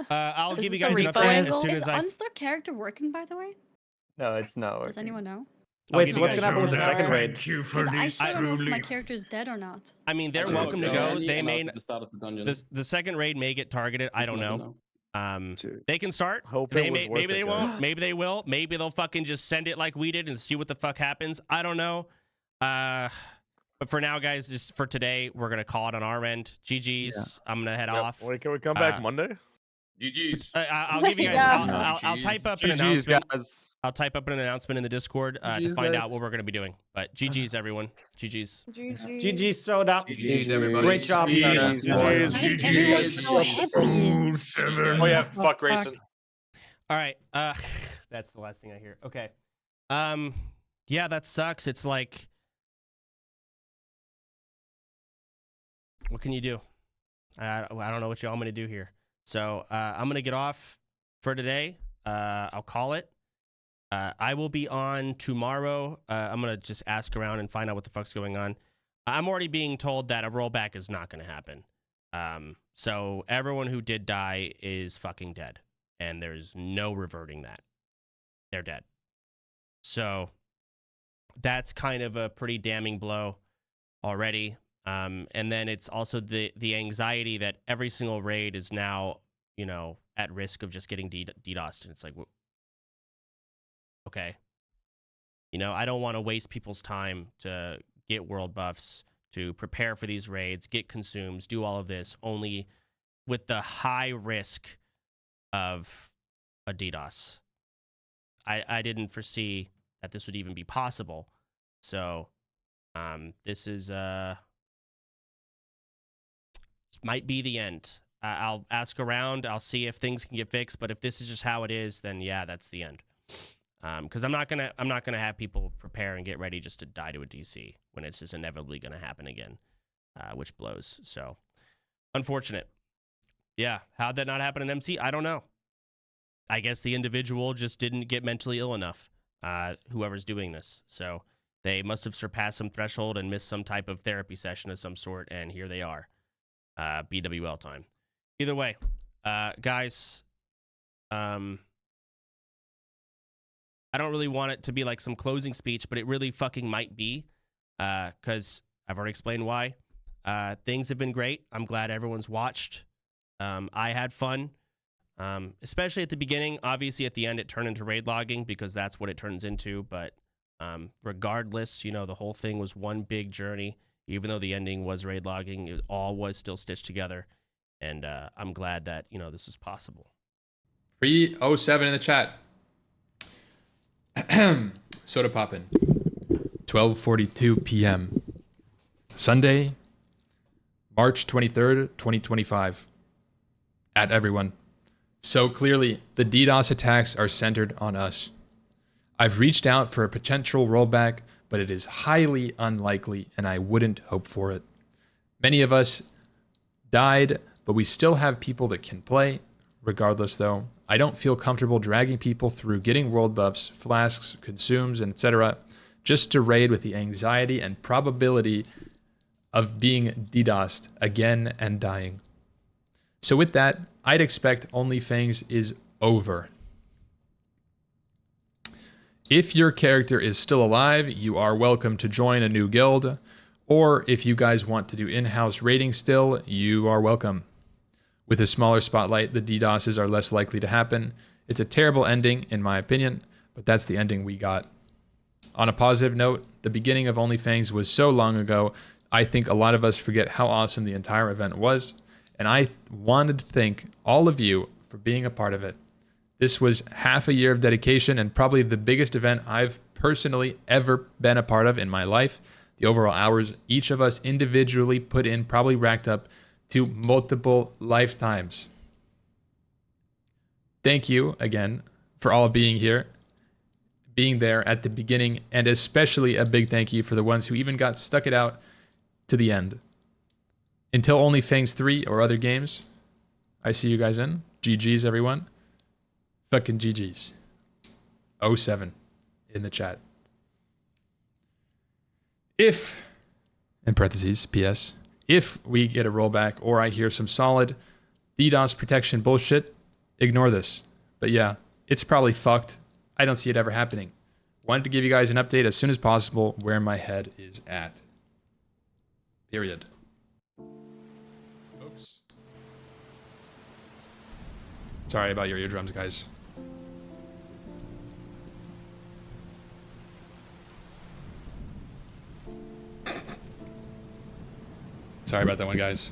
I'll give you the guys an replay update as result? soon Is as I. unstuck character working, by the way? No, it's not. Does anyone know? I'll Wait, give so you what's guys gonna happen with the an second update. raid? Thank you for Because I this still don't know if my truly. character is dead or not. I mean, they're Just welcome to go go. any They and may. ask at the start of the dungeon. The second raid may get targeted. I don't know. They can start. Hope They it was may, worth maybe it, they guys. won't. Maybe they will. Maybe they'll fucking just send it like we did and see what the fuck happens. I don't know. But for now, guys, just for today, we're gonna call it on our end. GG's. I'm gonna head off. Wait, can we come back Monday? GG's. I'll give you guys. Yeah. I'll type up an GG's, announcement. guys. I'll type up an announcement in the Discord to GG's, find guys. out what we're gonna be doing. But GG's, everyone. GG's. GG Soda. GG's, everybody. Great job, GG's, guys. boys. I think everyone's so happy. 7. Oh yeah, fuck racing. All right. That's the last thing I hear. Okay. Yeah, that sucks. It's like, what can you do? I don't know what y'all want me to do here. So I'm gonna get off for today. I'll call it. I will be on tomorrow. I'm gonna just ask around and find out what the fuck's going on. I'm already being told that a rollback is not gonna happen. So everyone who did die is fucking dead, and there's no reverting that. They're dead. So that's kind of a pretty damning blow already. And then it's also the anxiety that every single raid is now, you know, at risk of just getting DDoSed. And it's like, okay. You know, I don't want to waste people's time to get world buffs, to prepare for these raids, get consumes, do all of this, only with the high risk of a DDoS. I didn't foresee that this would even be possible. So this is might be the end. I'll ask around. I'll see if things can get fixed. But if this is just how it is, then yeah, that's the end. Because I'm not gonna have people prepare and get ready just to die to a DC when it's just inevitably gonna happen again, which blows. So unfortunate. Yeah, how'd that not happen in MC? I don't know. I guess the individual just didn't get mentally ill enough. Whoever's doing this, so they must have surpassed some threshold and missed some type of therapy session of some sort, and here they are. BWL time. Either way, guys, I don't really want it to be like some closing speech, but it really fucking might be, because I've already explained why. Things have been great. I'm glad everyone's watched. I had fun, especially at the beginning. Obviously, at the end, it turned into raid logging because that's what it turns into. But regardless, you know, the whole thing was one big journey. Even though the ending was raid logging, it all was still stitched together. And I'm glad that, you know, this is possible. 307 in the chat. Sodapoppin. 12:42 p.m. Sunday, March 23rd, 2025. At everyone. So clearly, the DDoS attacks are centered on us. I've reached out for a potential rollback, but it is highly unlikely, and I wouldn't hope for it. Many of us died, but we still have people that can play. Regardless, though, I don't feel comfortable dragging people through getting world buffs, flasks, consumes, etc., just to raid with the anxiety and probability of being DDoSed again and dying. So with that, I'd expect OnlyFangs is over. If your character is still alive, you are welcome to join a new guild, or if you guys want to do in-house raiding still, you are welcome. With a smaller spotlight, the DDoSes are less likely to happen. It's a terrible ending, in my opinion, but that's the ending we got. On a positive note, the beginning of OnlyFangs was so long ago, I think a lot of us forget how awesome the entire event was, and I wanted to thank all of you for being a part of it. This was half a year of dedication and probably the biggest event I've personally ever been a part of in my life. The overall hours each of us individually put in probably racked up to multiple lifetimes. Thank you again for all being here, being there at the beginning, and especially a big thank you for the ones who even got stuck it out to the end. Until OnlyFangs 3 or other games, I see you guys in. GG's, everyone. Fucking GG's. 07 in the chat. If, in parentheses, PS, if we get a rollback or I hear some solid DDoS protection bullshit, ignore this. But yeah, it's probably fucked. I don't see it ever happening. Wanted to give you guys an update as soon as possible where my head is at. Period. Oops. Sorry about your eardrums, guys. Sorry about that one, guys.